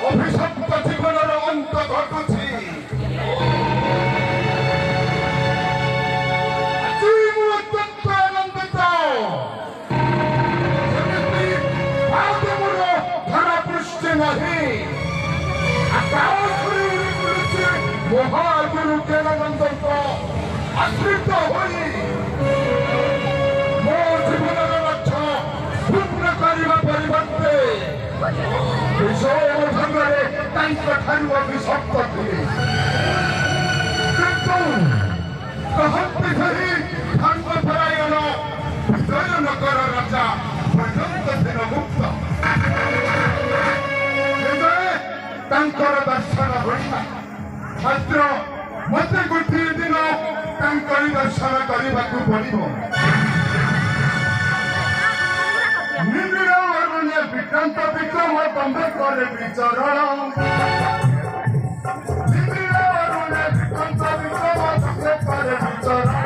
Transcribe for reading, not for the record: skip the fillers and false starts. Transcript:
অভিশপ্ত জীবনের অন্ত ঘটুছি অত্যন্ত আনন্দিত ধরা পৃষ্ঠে নাহি মহাগুরু জ্ঞানানন্দ আশ্রিত হই ମୋ ଜୀବନର ଲକ୍ଷ୍ୟ ପୂର୍ଣ୍ଣ କରିବା ପରିବର୍ତ୍ତେ ବିଷୟ ଢଙ୍ଗରେ ତାଙ୍କ ଠାରୁ ଅଭିଶପ୍ତ ଥିଲେ କିନ୍ତୁ କହନ୍ତି ସେହି ଧର୍ମପରାୟଣ ବିଜୟନଗର ରାଜା ପର୍ଯ୍ୟନ୍ତ ଦିନ ମୁକ୍ତ ଏବେ ତାଙ୍କର ଦର୍ଶନ ହୋଇଲା ମାତ୍ର ମୋତେ ଗୋଟିଏ ଦିନ ତାଙ୍କରି ଦର୍ଶନ କରିବାକୁ ପଡ଼ିବ ବିକ୍ରାନ୍ତ ବିକ୍ରମ ତମ୍ଭେ କରେ ବିଚରଣ ବିକ୍ରାନ୍ତ ବିକ୍ରମ ତମ୍ଭେ କରେ ବିଚରଣ